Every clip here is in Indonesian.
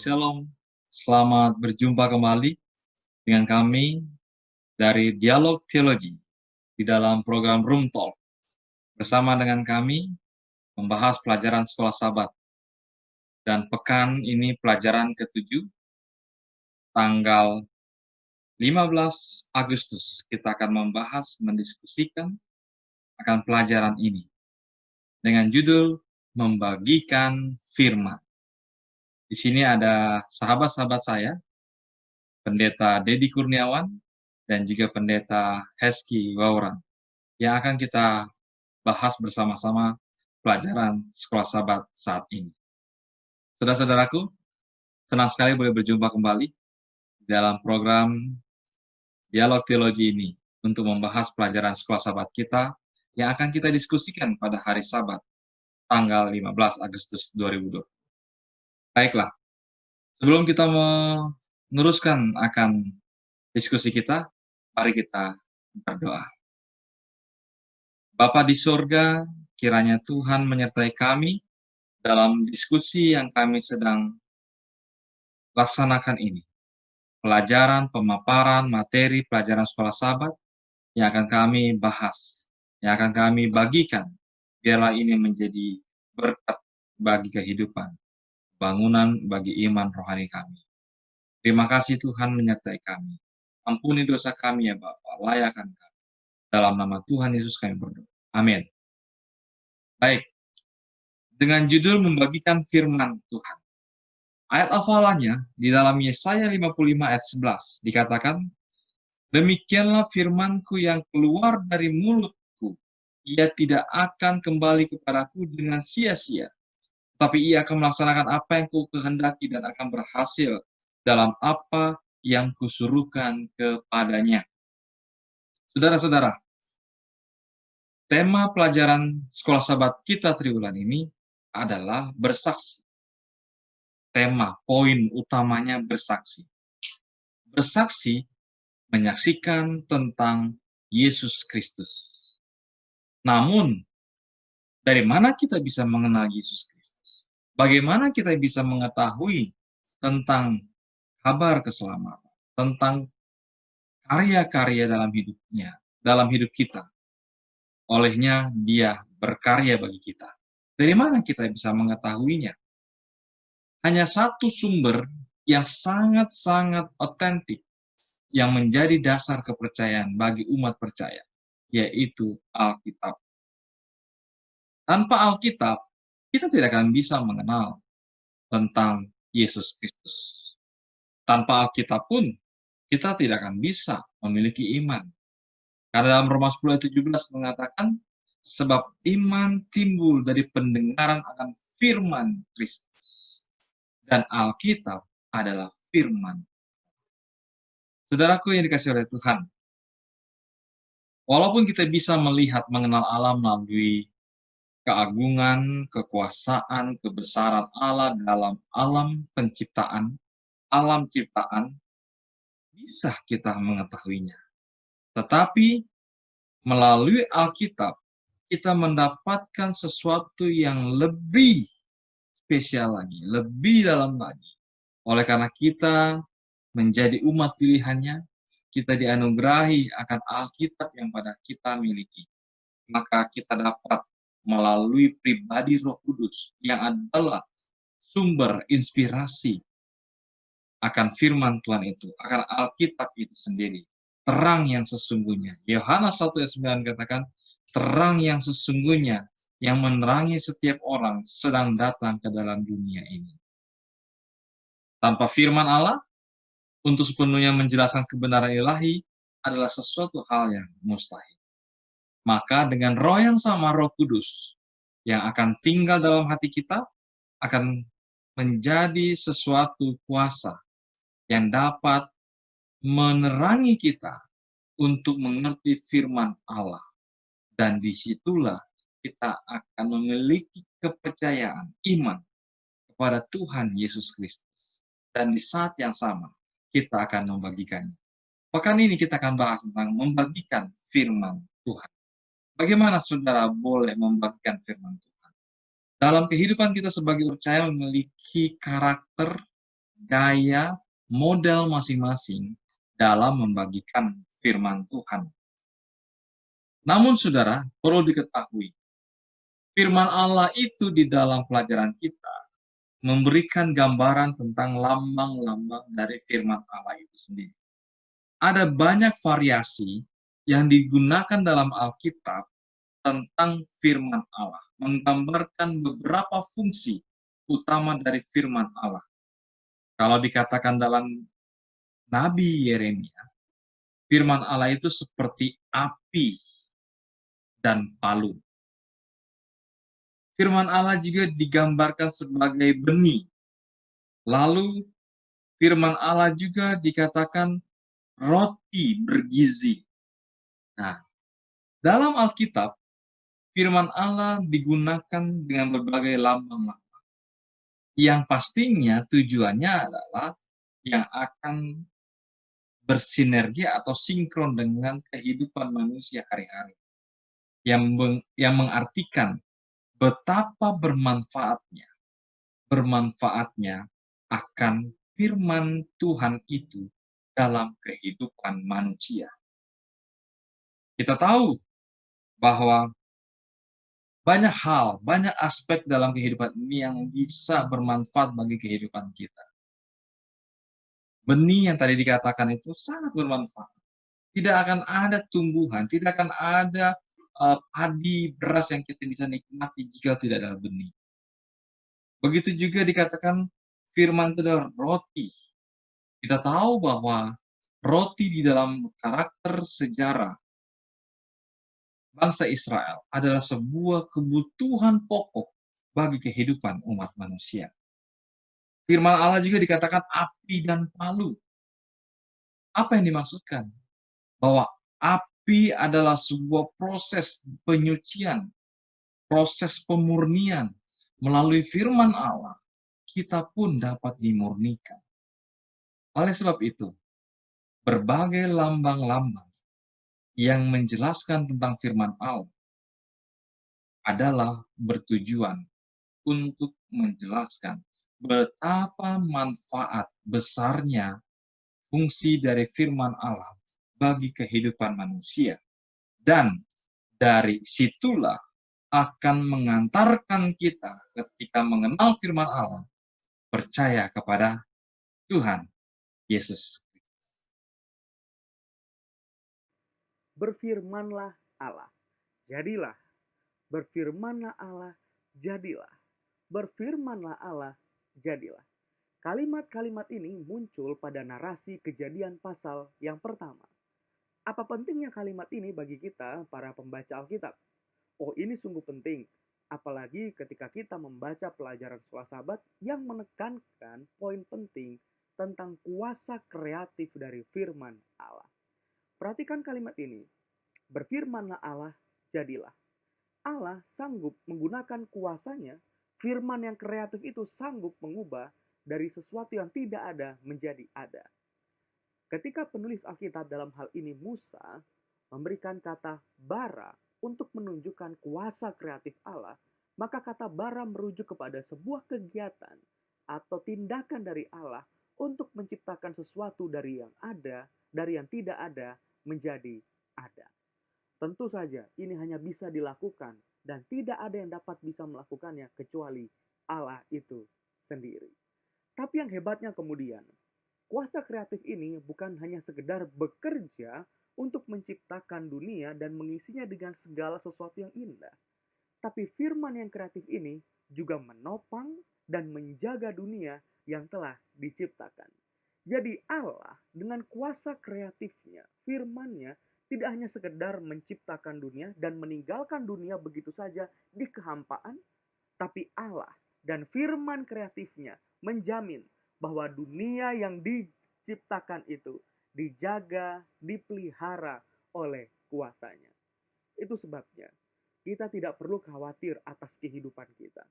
Shalom. Selamat berjumpa kembali dengan kami dari Dialog Teologi di dalam program Room Talk. Bersama dengan kami membahas pelajaran sekolah Sabat. Dan pekan ini pelajaran ke-7, tanggal 15 Agustus. Kita akan mendiskusikan akan pelajaran ini dengan judul Membagikan Firman. Di sini ada sahabat-sahabat saya, Pendeta Dedi Kurniawan, dan juga Pendeta Heski Wauran, yang akan kita bahas bersama-sama pelajaran sekolah Sabat saat ini. Saudara-saudaraku, senang sekali boleh berjumpa kembali dalam program Dialog Teologi ini untuk membahas pelajaran sekolah Sabat kita yang akan kita diskusikan pada hari Sabat, tanggal 15 Agustus 2020. Baiklah, sebelum kita meneruskan akan diskusi kita, mari kita berdoa. Bapa di sorga, kiranya Tuhan menyertai kami dalam diskusi yang kami sedang laksanakan ini. Pelajaran, pemaparan, materi, pelajaran sekolah Sabat yang akan kami bahas, yang akan kami bagikan. Biarlah ini menjadi berkat bagi kehidupan, bangunan bagi iman rohani kami. Terima kasih Tuhan menyertai kami. Ampuni dosa kami ya Bapa, layakkan kami. Dalam nama Tuhan Yesus kami berdoa. Amin. Baik, dengan judul membagikan firman Tuhan. Ayat hafalannya di dalam Yesaya 55 ayat 11 dikatakan, demikianlah firmanku yang keluar dari mulutku, ia tidak akan kembali kepadaku dengan sia-sia, tapi ia akan melaksanakan apa yang ku kehendaki dan akan berhasil dalam apa yang kusuruhkan kepadanya. Saudara-saudara, tema pelajaran sekolah Sabat kita triwulan ini adalah bersaksi. Tema, poin utamanya bersaksi. Bersaksi menyaksikan tentang Yesus Kristus. Namun, dari mana kita bisa mengenal Yesus Kristus? Bagaimana kita bisa mengetahui tentang kabar keselamatan, tentang karya-karya dalam hidupnya, dalam hidup kita? Olehnya dia berkarya bagi kita. Dari mana kita bisa mengetahuinya? Hanya satu sumber yang sangat-sangat otentik yang menjadi dasar kepercayaan bagi umat percaya, yaitu Alkitab. Tanpa Alkitab, kita tidak akan bisa mengenal tentang Yesus Kristus. Tanpa Alkitab pun, kita tidak akan bisa memiliki iman. Karena dalam Roma 10 ayat 17 mengatakan, sebab iman timbul dari pendengaran akan firman Kristus. Dan Alkitab adalah firman. Saudaraku yang dikasihi oleh Tuhan, walaupun kita bisa melihat mengenal Allah melalui keagungan, kekuasaan, kebesaran Allah dalam alam penciptaan, alam ciptaan, bisa kita mengetahuinya. Tetapi melalui Alkitab, kita mendapatkan sesuatu yang lebih spesial lagi, lebih dalam lagi. Oleh karena kita menjadi umat pilihannya, kita dianugerahi akan Alkitab yang pada kita miliki. Maka kita dapat melalui pribadi Roh Kudus yang adalah sumber inspirasi akan firman Tuhan itu, akan Alkitab itu sendiri. Terang yang sesungguhnya. Yohanes 1 ayat 9 katakan, terang yang sesungguhnya yang menerangi setiap orang sedang datang ke dalam dunia ini. Tanpa firman Allah, untuk sepenuhnya menjelaskan kebenaran ilahi adalah sesuatu hal yang mustahil. Maka dengan roh yang sama, Roh Kudus, yang akan tinggal dalam hati kita, akan menjadi sesuatu kuasa yang dapat menerangi kita untuk mengerti firman Allah. Dan disitulah kita akan memiliki kepercayaan, iman kepada Tuhan Yesus Kristus. Dan di saat yang sama, kita akan membagikannya. Pekan ini kita akan bahas tentang membagikan firman Tuhan. Bagaimana saudara boleh membagikan firman Tuhan? Dalam kehidupan kita sebagai percaya memiliki karakter gaya, model masing-masing dalam membagikan firman Tuhan. Namun saudara, perlu diketahui, firman Allah itu di dalam pelajaran kita memberikan gambaran tentang lambang-lambang dari firman Allah itu sendiri. Ada banyak variasi yang digunakan dalam Alkitab tentang firman Allah, menggambarkan beberapa fungsi utama dari firman Allah. Kalau dikatakan dalam Nabi Yeremia, firman Allah itu seperti api dan palu. Firman Allah juga digambarkan sebagai benih. Lalu firman Allah juga dikatakan roti bergizi. Nah, dalam Alkitab, firman Allah digunakan dengan berbagai lambang yang pastinya tujuannya adalah yang akan bersinergi atau sinkron dengan kehidupan manusia hari-hari. Yang mengartikan betapa bermanfaatnya akan firman Tuhan itu dalam kehidupan manusia. Kita tahu bahwa banyak hal, banyak aspek dalam kehidupan ini yang bisa bermanfaat bagi kehidupan kita. Benih yang tadi dikatakan itu sangat bermanfaat. Tidak akan ada tumbuhan, tidak akan ada padi, beras yang kita bisa nikmati jika tidak ada benih. Begitu juga dikatakan firman itu adalah roti. Kita tahu bahwa roti di dalam karakter sejarah bangsa Israel adalah sebuah kebutuhan pokok bagi kehidupan umat manusia. Firman Allah juga dikatakan api dan palu. Apa yang dimaksudkan? Bahwa api adalah sebuah proses penyucian, proses pemurnian. Melalui firman Allah, kita pun dapat dimurnikan. Oleh sebab itu, berbagai lambang-lambang yang menjelaskan tentang firman Allah adalah bertujuan untuk menjelaskan betapa manfaat besarnya fungsi dari firman Allah bagi kehidupan manusia. Dan dari situlah akan mengantarkan kita ketika mengenal firman Allah, percaya kepada Tuhan Yesus. Berfirmanlah Allah, jadilah. Berfirmanlah Allah, jadilah. Berfirmanlah Allah, jadilah. Kalimat-kalimat ini muncul pada narasi Kejadian pasal yang pertama. Apa pentingnya kalimat ini bagi kita, para pembaca Alkitab? Oh, ini sungguh penting, apalagi ketika kita membaca pelajaran sekolah sahabat yang menekankan poin penting tentang kuasa kreatif dari firman Allah. Perhatikan kalimat ini. Berfirmanlah Allah, jadilah. Allah sanggup menggunakan kuasanya, firman yang kreatif itu sanggup mengubah dari sesuatu yang tidak ada menjadi ada. Ketika penulis Alkitab dalam hal ini Musa memberikan kata bara untuk menunjukkan kuasa kreatif Allah, maka kata bara merujuk kepada sebuah kegiatan atau tindakan dari Allah untuk menciptakan sesuatu dari yang ada, dari yang tidak ada menjadi ada. Tentu saja ini hanya bisa dilakukan dan tidak ada yang dapat bisa melakukannya kecuali Allah itu sendiri. Tapi yang hebatnya kemudian, kuasa kreatif ini bukan hanya sekedar bekerja untuk menciptakan dunia dan mengisinya dengan segala sesuatu yang indah. Tapi firman yang kreatif ini juga menopang dan menjaga dunia yang telah diciptakan. Jadi Allah dengan kuasa kreatifnya, firman-Nya tidak hanya sekedar menciptakan dunia dan meninggalkan dunia begitu saja di kehampaan, tapi Allah dan firman kreatifnya menjamin bahwa dunia yang diciptakan itu dijaga, dipelihara oleh kuasanya. Itu sebabnya kita tidak perlu khawatir atas kehidupan kita.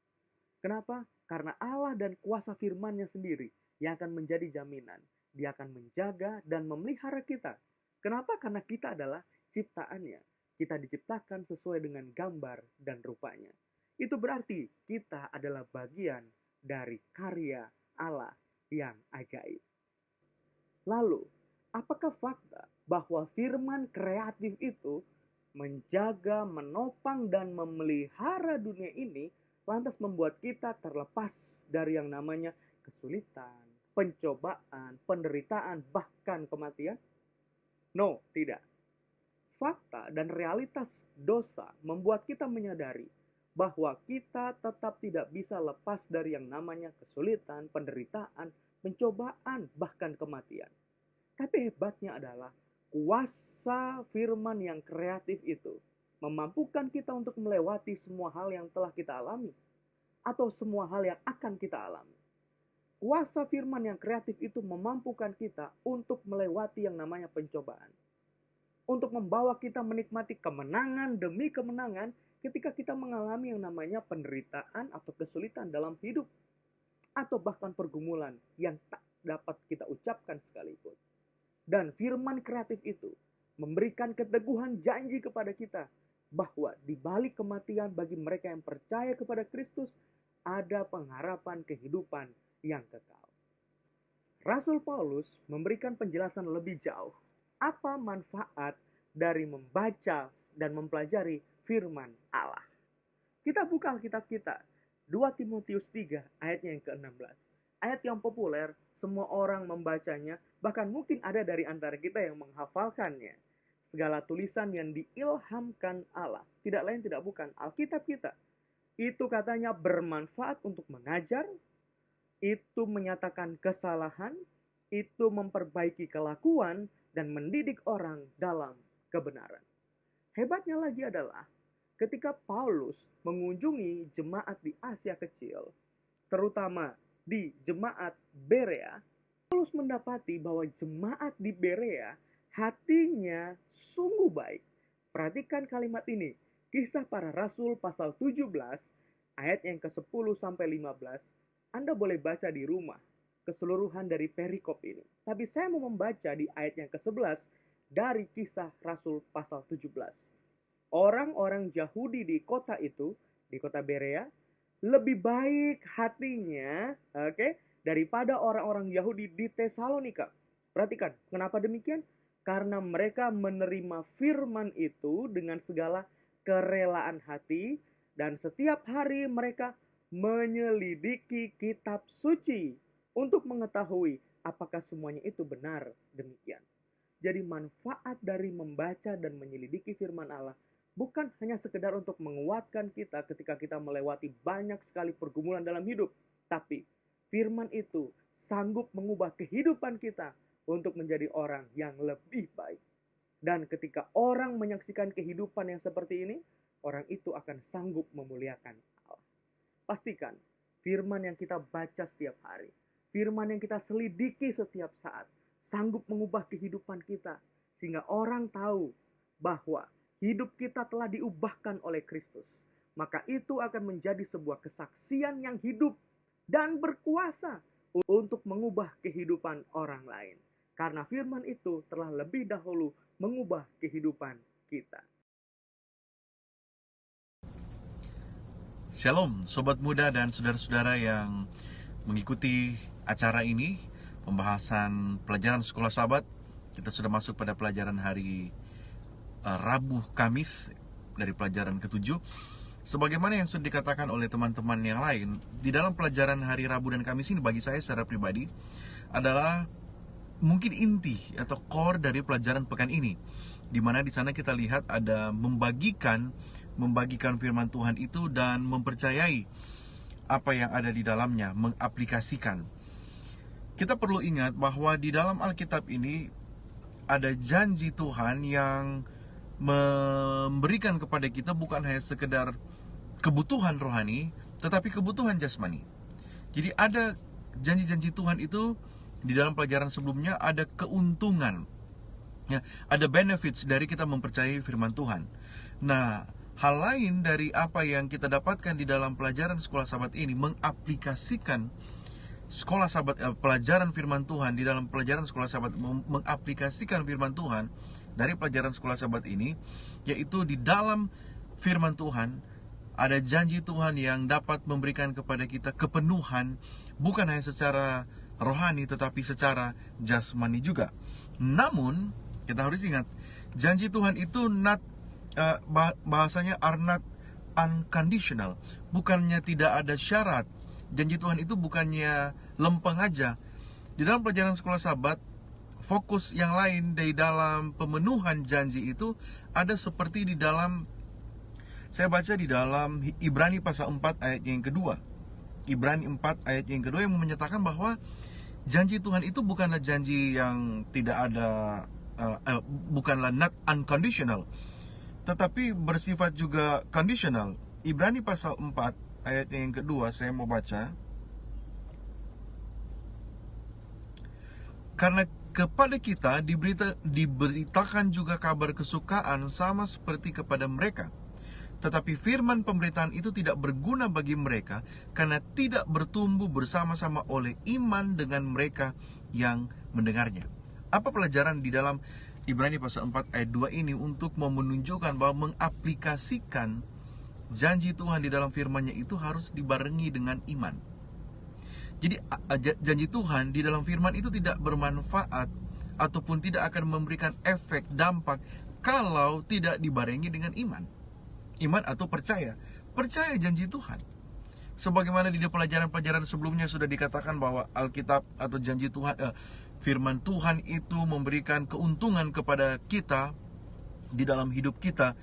Kenapa? Karena Allah dan kuasa firman-Nya sendiri yang akan menjadi jaminan. Dia akan menjaga dan memelihara kita. Kenapa? Karena kita adalah ciptaannya. Kita diciptakan sesuai dengan gambar dan rupanya. Itu berarti kita adalah bagian dari karya Allah yang ajaib. Lalu, apakah fakta bahwa firman kreatif itu menjaga, menopang, dan memelihara dunia ini lantas membuat kita terlepas dari yang namanya kesulitan, pencobaan, penderitaan, bahkan kematian? No, tidak. Fakta dan realitas dosa membuat kita menyadari bahwa kita tetap tidak bisa lepas dari yang namanya kesulitan, penderitaan, pencobaan, bahkan kematian. Tapi hebatnya adalah kuasa firman yang kreatif itu memampukan kita untuk melewati semua hal yang telah kita alami atau semua hal yang akan kita alami. Kuasa firman yang kreatif itu memampukan kita untuk melewati yang namanya pencobaan. Untuk membawa kita menikmati kemenangan demi kemenangan ketika kita mengalami yang namanya penderitaan atau kesulitan dalam hidup. Atau bahkan pergumulan yang tak dapat kita ucapkan sekalipun. Dan firman kreatif itu memberikan keteguhan janji kepada kita bahwa di balik kematian bagi mereka yang percaya kepada Kristus ada pengharapan kehidupan yang kekal. Rasul Paulus memberikan penjelasan lebih jauh apa manfaat dari membaca dan mempelajari firman Allah. Kita buka Alkitab kita, 2 Timotius 3 ayatnya yang ke-16. Ayat yang populer, semua orang membacanya, bahkan mungkin ada dari antara kita yang menghafalkannya. Segala tulisan yang diilhamkan Allah, tidak lain tidak bukan Alkitab kita. Itu katanya bermanfaat untuk mengajar, itu menyatakan kesalahan, itu memperbaiki kelakuan, dan mendidik orang dalam kebenaran. Hebatnya lagi adalah ketika Paulus mengunjungi jemaat di Asia Kecil, terutama di jemaat Berea, Paulus mendapati bahwa jemaat di Berea hatinya sungguh baik. Perhatikan kalimat ini, Kisah Para Rasul pasal 17 ayat yang ke-10 sampai 15. Anda boleh baca di rumah keseluruhan dari perikop ini. Tapi saya mau membaca di ayat yang ke-11 dari Kisah Rasul pasal 17. Orang-orang Yahudi di kota itu, di kota Berea, lebih baik hatinya, daripada orang-orang Yahudi di Tesalonika. Perhatikan, kenapa demikian? Karena mereka menerima firman itu dengan segala kerelaan hati, dan setiap hari mereka menyelidiki kitab suci untuk mengetahui apakah semuanya itu benar demikian. Jadi manfaat dari membaca dan menyelidiki firman Allah bukan hanya sekedar untuk menguatkan kita ketika kita melewati banyak sekali pergumulan dalam hidup, tapi firman itu sanggup mengubah kehidupan kita untuk menjadi orang yang lebih baik. Dan ketika orang menyaksikan kehidupan yang seperti ini, orang itu akan sanggup memuliakan Allah. Pastikan firman yang kita baca setiap hari, firman yang kita selidiki setiap saat, sanggup mengubah kehidupan kita. Sehingga orang tahu bahwa hidup kita telah diubahkan oleh Kristus. Maka itu akan menjadi sebuah kesaksian yang hidup dan berkuasa untuk mengubah kehidupan orang lain. Karena firman itu telah lebih dahulu mengubah kehidupan kita. Shalom, sobat muda dan saudara-saudara yang mengikuti acara ini, pembahasan pelajaran sekolah Sabat. Kita sudah masuk pada pelajaran hari Rabu Kamis dari pelajaran ke-7. Sebagaimana yang sudah dikatakan oleh teman-teman yang lain, di dalam pelajaran hari Rabu dan Kamis ini bagi saya secara pribadi adalah mungkin inti atau core dari pelajaran pekan ini, di mana di sana kita lihat ada membagikan firman Tuhan itu dan mempercayai apa yang ada di dalamnya, mengaplikasikan. Kita perlu ingat bahwa di dalam Alkitab ini ada janji Tuhan yang memberikan kepada kita bukan hanya sekedar kebutuhan rohani, tetapi kebutuhan jasmani. Jadi ada janji-janji Tuhan itu. Di dalam pelajaran sebelumnya ada keuntungan, ya, ada benefits dari kita mempercayai firman Tuhan. Nah, hal lain dari apa yang kita dapatkan di dalam pelajaran sekolah Sabat ini, mengaplikasikan sekolah Sabat, pelajaran firman Tuhan di dalam pelajaran sekolah Sabat, mengaplikasikan firman Tuhan dari pelajaran sekolah Sabat ini, yaitu di dalam firman Tuhan ada janji Tuhan yang dapat memberikan kepada kita kepenuhan, bukan hanya secara rohani tetapi secara jasmani juga. Namun kita harus ingat, janji Tuhan itu bahasanya are not unconditional. Bukannya tidak ada syarat. Janji Tuhan itu bukannya lempeng aja. Di dalam pelajaran sekolah Sabat, fokus yang lain dari dalam pemenuhan janji itu ada seperti di dalam, saya baca di dalam Ibrani pasal 4 ayat yang kedua. Ibrani 4 ayat yang kedua yang menyatakan bahwa janji Tuhan itu bukanlah janji yang tidak ada, bukanlah not unconditional, tetapi bersifat juga conditional. Ibrani pasal 4 ayat yang kedua saya mau baca. Karena kepada kita diberitakan juga kabar kesukaan sama seperti kepada mereka. Tetapi firman pemberitaan itu tidak berguna bagi mereka karena tidak bertumbuh bersama-sama oleh iman dengan mereka yang mendengarnya. Apa pelajaran di dalam Ibrani pasal 4 ayat 2 ini untuk menunjukkan bahwa mengaplikasikan janji Tuhan di dalam firman-Nya itu harus dibarengi dengan iman. Jadi janji Tuhan di dalam firman itu tidak bermanfaat ataupun tidak akan memberikan efek dampak kalau tidak dibarengi dengan iman. Iman atau percaya janji Tuhan. Sebagaimana di pelajaran-pelajaran sebelumnya sudah dikatakan bahwa Alkitab atau janji Tuhan, firman Tuhan itu memberikan keuntungan kepada kita di dalam hidup kita,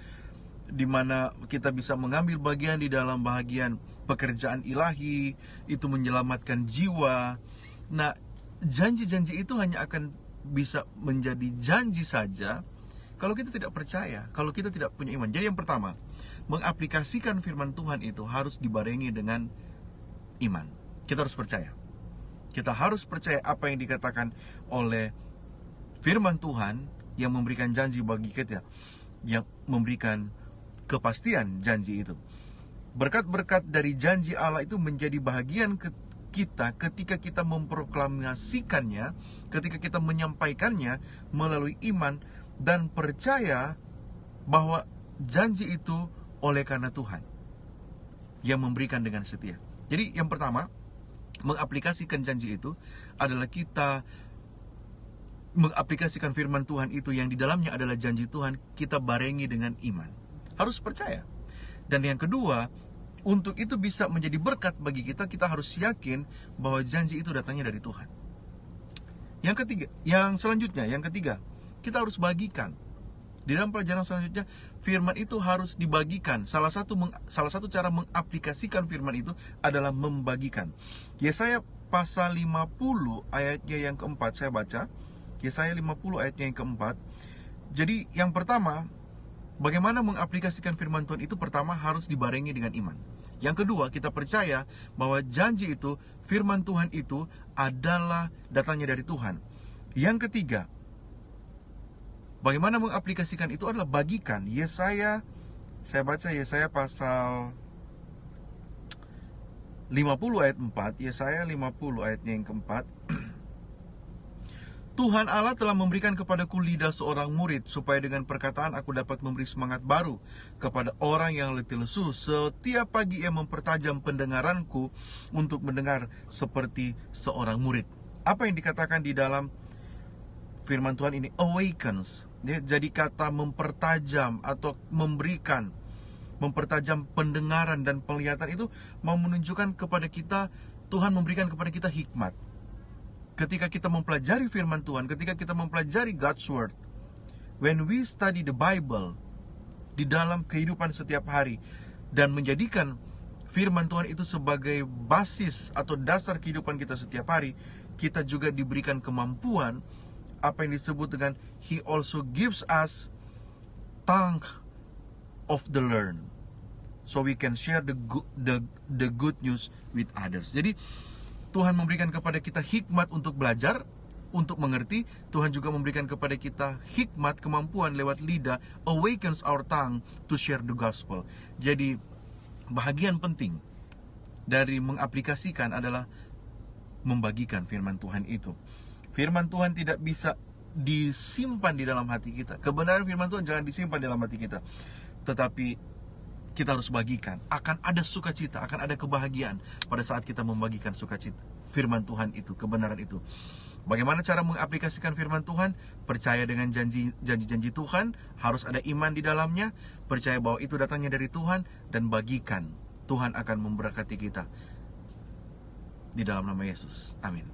di mana kita bisa mengambil bagian di dalam bahagian pekerjaan ilahi, itu menyelamatkan jiwa. Nah, janji-janji itu hanya akan bisa menjadi janji saja kalau kita tidak percaya, kalau kita tidak punya iman. Jadi yang pertama, mengaplikasikan firman Tuhan itu harus dibarengi dengan iman. Kita harus percaya. Kita harus percaya apa yang dikatakan oleh firman Tuhan yang memberikan janji bagi kita, yang memberikan kepastian janji itu. Berkat-berkat dari janji Allah itu menjadi bahagian kita ketika kita memproklamasikannya, ketika kita menyampaikannya melalui iman dan percaya bahwa janji itu oleh karena Tuhan yang memberikan dengan setia. Jadi yang pertama, mengaplikasikan janji itu adalah kita mengaplikasikan firman Tuhan itu yang di dalamnya adalah janji Tuhan, kita barengi dengan iman. Harus percaya. Dan yang kedua, untuk itu bisa menjadi berkat bagi kita, kita harus yakin bahwa janji itu datangnya dari Tuhan. Yang ketiga, kita harus bagikan. Di dalam pelajaran selanjutnya, firman itu harus dibagikan. Salah satu cara mengaplikasikan firman itu adalah membagikan. Yesaya pasal 50 ayatnya yang keempat, saya baca. Yesaya 50 ayatnya yang keempat. Jadi yang pertama, bagaimana mengaplikasikan firman Tuhan itu? Pertama, harus dibarengi dengan iman. Yang kedua, kita percaya bahwa janji itu, firman Tuhan itu adalah datangnya dari Tuhan. Yang ketiga, bagaimana mengaplikasikan itu adalah bagikan. Saya baca Yesaya pasal 50 ayat 4. Yesaya 50 ayatnya yang keempat. Tuhan Allah telah memberikan kepadaku lidah seorang murid, supaya dengan perkataan aku dapat memberi semangat baru kepada orang yang letih lesu. Setiap pagi ia mempertajam pendengaranku untuk mendengar seperti seorang murid. Apa yang dikatakan di dalam firman Tuhan ini? Awakens. Jadi kata mempertajam atau memberikan, mempertajam pendengaran dan penglihatan itu mau menunjukkan kepada kita, Tuhan memberikan kepada kita hikmat. Ketika kita mempelajari firman Tuhan, ketika kita mempelajari God's Word, when we study the Bible di dalam kehidupan setiap hari dan menjadikan firman Tuhan itu sebagai basis atau dasar kehidupan kita setiap hari, kita juga diberikan kemampuan, apa yang disebut dengan He also gives us tongue of the learned, so we can share the good news with others. Jadi Tuhan memberikan kepada kita hikmat untuk belajar, untuk mengerti. Tuhan juga memberikan kepada kita hikmat, kemampuan lewat lidah, awakens our tongue to share the gospel. Jadi bahagian penting dari mengaplikasikan adalah membagikan firman Tuhan itu. Firman Tuhan tidak bisa disimpan di dalam hati kita. Kebenaran firman Tuhan jangan disimpan di dalam hati kita. Tetapi kita harus bagikan. Akan ada sukacita, akan ada kebahagiaan pada saat kita membagikan sukacita firman Tuhan itu, kebenaran itu. Bagaimana cara mengaplikasikan firman Tuhan? Percaya dengan janji-janji Tuhan, harus ada iman di dalamnya, percaya bahwa itu datangnya dari Tuhan, dan bagikan. Tuhan akan memberkati kita di dalam nama Yesus. Amin.